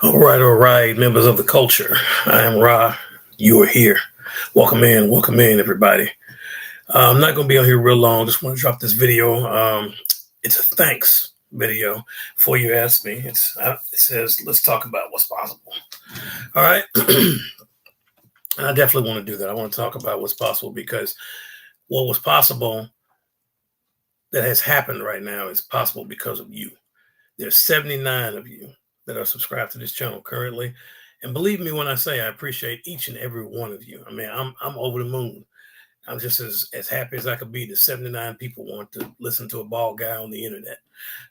All right, members of the culture. I am Ra. You are here. Welcome in, everybody. I'm not going to be on here real long. Just want to drop this video. It's a thanks video. Before you ask me, it says, let's talk about what's possible. All right. And I definitely want to do that. I want to talk about what's possible because what was possible that has happened right now is possible because of you. There's 79 of you that are subscribed to this channel currently. And believe me when I say I appreciate each and every one of you. I mean, I'm over the moon. I'm just as happy as I could be that 79 people want to listen to a bald guy on the internet.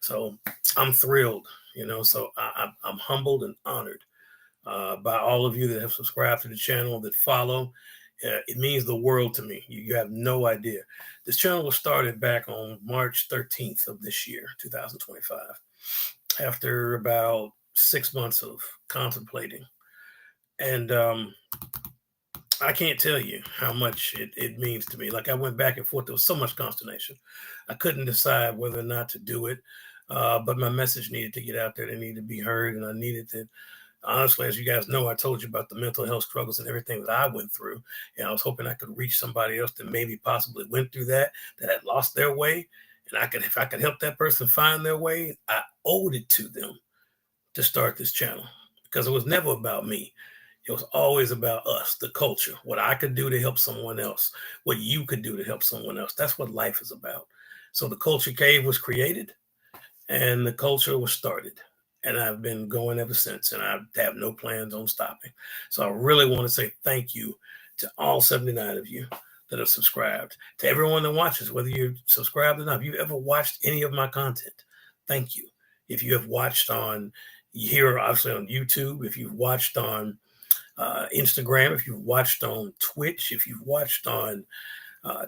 So I'm thrilled, so I'm humbled and honored by all of you that have subscribed to the channel, that follow. It means the world to me. You have no idea. This channel was started back on March 13th of this year, 2025, after about 6 months of contemplating. And I can't tell you how much it means to me. Like, I went back and forth. There was so much consternation. I couldn't decide whether or not to do it. But my message needed to get out there. It needed to be heard. And I needed to, honestly, as you guys know, I told you about the mental health struggles and everything that I went through. And I was hoping I could reach somebody else that maybe possibly went through that had lost their way. And if I could help that person find their way, I owed it to them to start this channel, because it was never about me. It was always about us, the culture, what I could do to help someone else, what you could do to help someone else. That's what life is about. So the Culture Cave was created and the culture was started. And I've been going ever since, and I have no plans on stopping. So I really want to say thank you to all 79 of you that are subscribed, to everyone that watches, whether you're subscribed or not. If you've ever watched any of my content, thank you. If you have watched here, obviously on YouTube, if you've watched on Instagram, if you've watched on Twitch, if you've watched on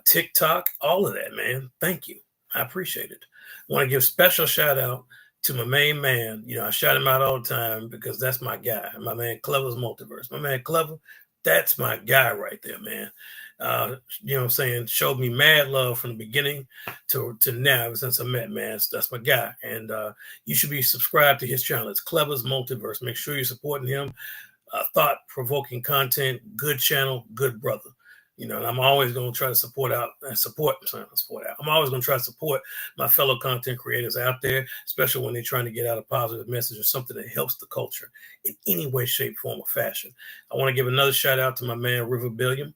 TikTok, all of that, man, thank you. I appreciate it. I want to give special shout out to my main man. I shout him out all the time because that's my guy. My man Clever's Multiverse. My man Clever, that's my guy right there, man. What I'm saying, showed me mad love from the beginning to now, ever since I met, man. That's my guy. And you should be subscribed to his channel. It's Clever's Multiverse. Make sure you're supporting him. Thought-provoking content, good channel, good brother. And I'm always going to try to support. I'm always going to try to support my fellow content creators out there, especially when they're trying to get out a positive message or something that helps the culture in any way, shape, form, or fashion. I want to give another shout out to my man, River Billiam.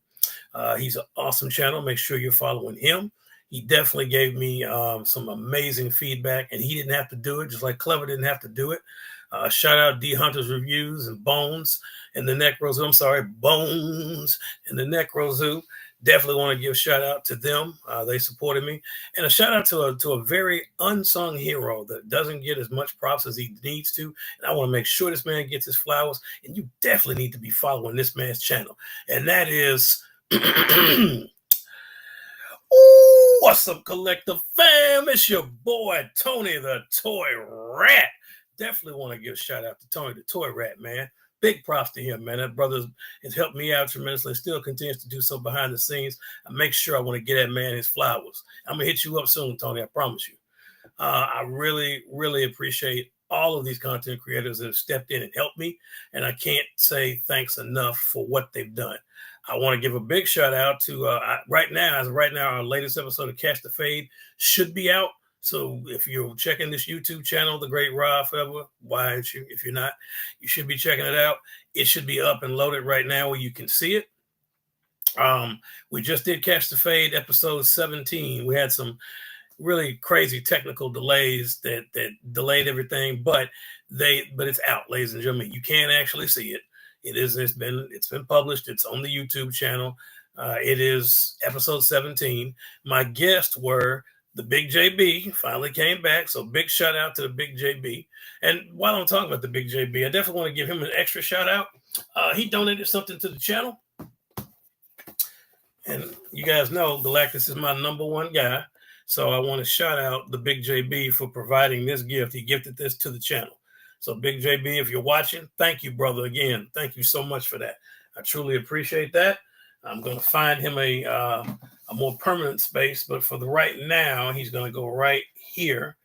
He's an awesome channel. Make sure you're following him. He definitely gave me some amazing feedback, and he didn't have to do it, just like Clever didn't have to do it. Shout out D Hunter's Reviews and Bones and the Necro Zoo. I'm sorry, Bones and the Necro Zoo. Definitely want to give a shout out to them. They supported me. And a shout out to a very unsung hero that doesn't get as much props as he needs to. And I want to make sure this man gets his flowers. And you definitely need to be following this man's channel. And that is... Ooh, what's up, Collective Fam? It's your boy, Tony the Toy Rat. Definitely want to give a shout out to Tony the Toy Rat, man. Big props to him, man. That brother has helped me out tremendously. Still continues to do so behind the scenes. I make sure I want to get that man his flowers. I'm going to hit you up soon, Tony. I promise you. I really, really appreciate all of these content creators that have stepped in and helped me. And I can't say thanks enough for what they've done. I want to give a big shout out to right now, our latest episode of Catch the Fade should be out. So if you're checking this YouTube channel, The Great Ra Forever, why aren't you? If you're not, you should be checking it out. It should be up and loaded right now where you can see it. We just did Catch the Fade episode 17. We had some really crazy technical delays that delayed everything, but it's out, ladies and gentlemen. You can actually see it. It's been published. It's on the YouTube channel. It is episode 17. My guests were the Big JB, finally came back. So big shout out to the Big JB. And while I'm talking about the Big JB, I definitely want to give him an extra shout out. He donated something to the channel. And you guys know Galactus is my number one guy. So I want to shout out the Big JB for providing this gift. He gifted this to the channel. So Big JB, if you're watching, thank you, brother. Again, thank you so much for that. I truly appreciate that. I'm going to find him a more permanent space, but for the right now, he's going to go right here.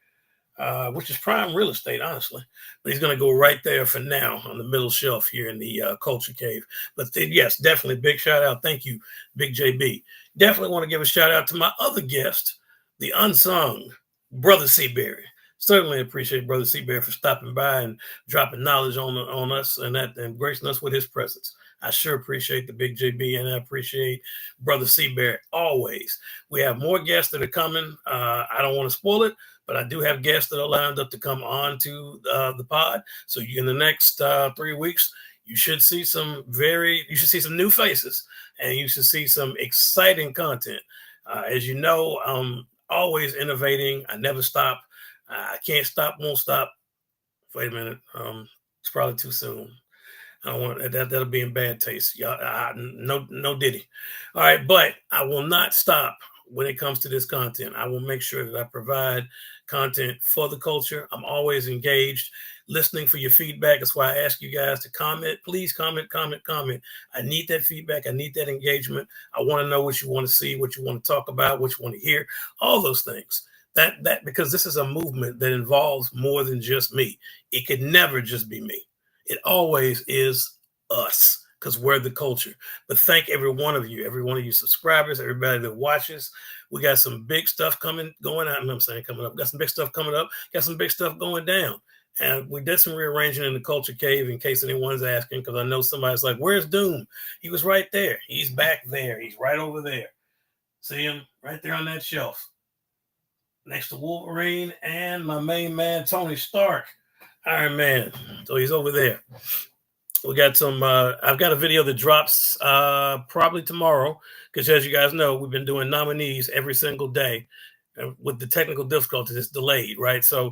which is prime real estate, honestly. But he's going to go right there for now on the middle shelf here in the Culture Cave. But then, yes, definitely big shout out. Thank you, Big JB. Definitely want to give a shout out to my other guest, the unsung Brother Seaberry. Certainly appreciate Brother Seaberry for stopping by and dropping knowledge on us and gracing us with his presence. I sure appreciate the Big JB, and I appreciate Brother Seaberry always. We have more guests that are coming. I don't want to spoil it, but I do have guests that are lined up to come on to the pod. So in the next 3 weeks, you should see some new faces, and you should see some exciting content. As you know, I'm always innovating. I never stop. I can't stop, won't stop. Wait a minute. It's probably too soon. I don't want that. That'll be in bad taste. Y'all, no Diddy. All right, but I will not stop when it comes to this content. I will make sure that I provide content for the culture. I'm always engaged, listening for your feedback. That's why I ask you guys to comment. Please comment. I need that feedback. I need that engagement. I want to know what you want to see, what you want to talk about, what you want to hear, all those things. That because this is a movement that involves more than just me. It could never just be me. It always is us because we're the culture. But thank every one of you subscribers, everybody that watches. We got some big stuff coming up. We got some big stuff coming up. Got some big stuff going down. And we did some rearranging in the Culture Cave in case anyone's asking, because I know somebody's like, where's Doom? He was right there. He's back there. He's right over there. See him right there on that shelf next to Wolverine and my main man, Tony Stark. Iron Man. So he's over there. We got some, I've got a video that drops probably tomorrow, because as you guys know, we've been doing nominees every single day. With the technical difficulties, it's delayed, right? So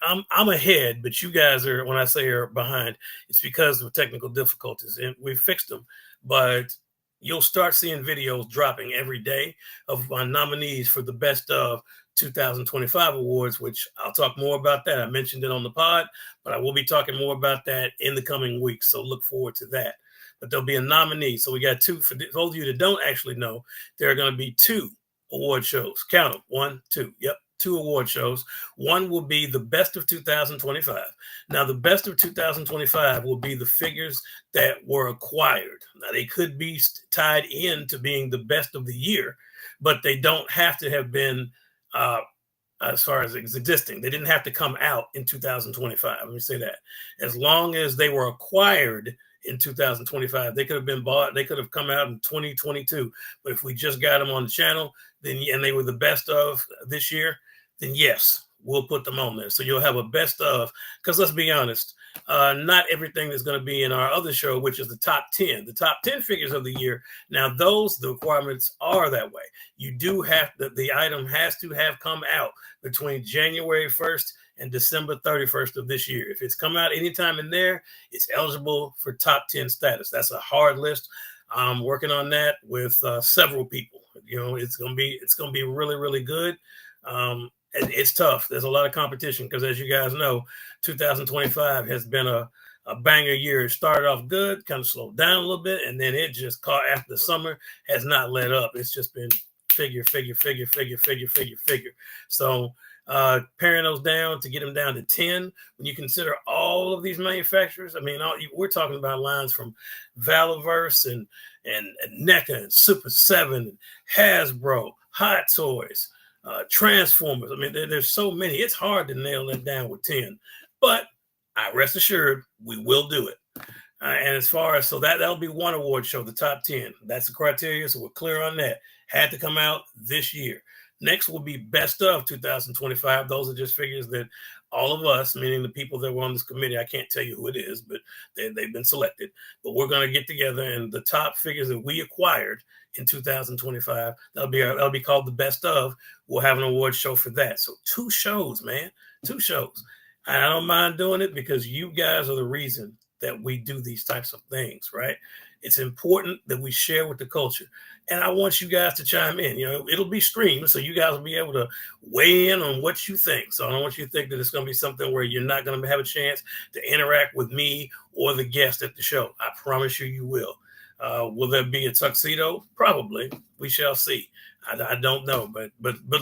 I'm ahead, but you guys are, when I say are behind, it's because of technical difficulties, and we fixed them. But you'll start seeing videos dropping every day of my nominees for the best of 2025 awards, which I'll talk more about that. I mentioned it on the pod, but I will be talking more about that in the coming weeks. So look forward to that. But there'll be a nominee. So we got two. For those of you that don't actually know, there are going to be 2 award shows. Count them. 1, 2. Yep. 2 award shows. One will be the best of 2025. Now, the best of 2025 will be the figures that were acquired. Now, they could be tied in to being the best of the year, but they don't have to have been as far as existing. They didn't have to come out in 2025. Let me say that. As long as they were acquired in 2025, they could have been bought. They could have come out in 2022. But if we just got them on the channel, then and they were the best of this year, then yes, we'll put them on there. So you'll have a best of, because let's be honest, not everything is going to be in our other show, which is the top 10. The top 10 figures of the year. Now, the requirements are that way. You do have the item has to have come out between January 1st and December 31st of this year. If it's come out anytime in there, it's eligible for top 10 status. That's a hard list. I'm working on that with several people. It's gonna be really, really good. It's tough. There's a lot of competition because, as you guys know, 2025 has been a banger year. It started off good, kind of slowed down a little bit, and then it just caught after the summer, has not let up. It's just been figure. So paring those down to get them down to 10, when you consider all of these manufacturers, I mean, we're talking about lines from Valaverse and NECA and Super 7 and Hasbro, Hot Toys, Transformers. I mean, there's so many. It's hard to nail that down with 10, but I rest assured we will do it. And as far as, so that'll be one award show, the top 10. That's the criteria. So we're clear on that. Had to come out this year. Next will be best of 2025. Those are just figures that all of us, meaning the people that were on this committee, I can't tell you who it is, but they've been selected. But we're going to get together, and the top figures that we acquired in 2025, that'll be called the best of. We'll have an award show for that. So 2 shows, man, 2 shows. And I don't mind doing it because you guys are the reason that we do these types of things, right? It's important that we share with the culture. And I want you guys to chime in. It'll be streamed, so you guys will be able to weigh in on what you think. So I don't want you to think that it's going to be something where you're not going to have a chance to interact with me or the guest at the show. I promise you will. Will there be a tuxedo? Probably. We shall see. I don't know, but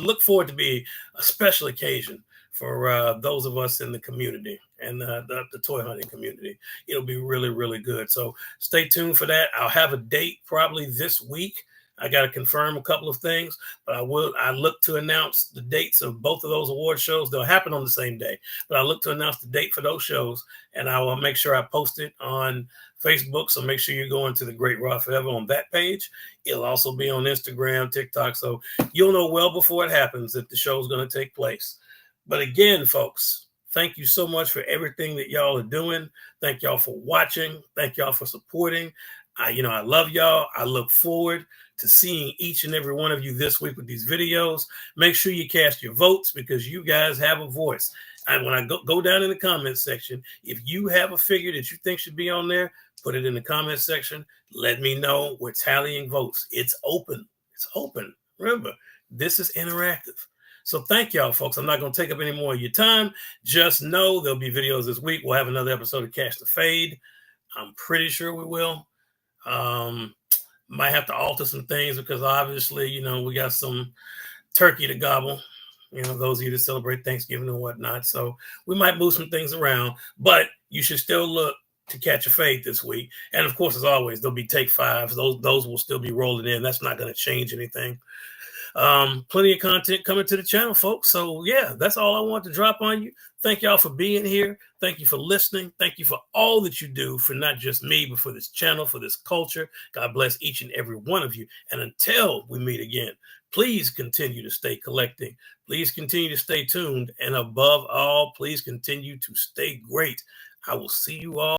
look forward to be a special occasion for those of us in the community and the toy hunting community. It'll be really, really good. So stay tuned for that. I'll have a date probably this week. I got to confirm a couple of things, but I look to announce the dates of both of those award shows. They'll happen on the same day, but I look to announce the date for those shows, and I will make sure I post it on Facebook. So make sure you're going to the Great Raw Forever on that page. It'll also be on Instagram, TikTok. So you'll know well before it happens that the show is going to take place. But again, folks, thank you so much for everything that y'all are doing. Thank y'all for watching. Thank y'all for supporting. I love y'all. I look forward to seeing each and every one of you this week with these videos. Make sure you cast your votes because you guys have a voice. And when I go down in the comments section, if you have a figure that you think should be on there, put it in the comments section. Let me know. We're tallying votes. It's open. It's open. Remember, this is interactive. So thank y'all, folks. I'm not going to take up any more of your time. Just know there'll be videos this week. We'll have another episode of Catch the Fade. I'm pretty sure we will. Might have to alter some things because obviously, we got some turkey to gobble, those of you that celebrate Thanksgiving and whatnot. So we might move some things around, but you should still look to Catch a Fade this week. And of course, as always, there'll be Take Fives. Those will still be rolling in. That's not going to change anything. Plenty of content coming to the channel, folks. So yeah, that's all I want to drop on you. Thank y'all for being here. Thank you for listening. Thank you for all that you do for not just me, but for this channel, for this culture. God bless each and every one of you. And until we meet again, please continue to stay collecting. Please continue to stay tuned. And above all, please continue to stay great. I will see you all.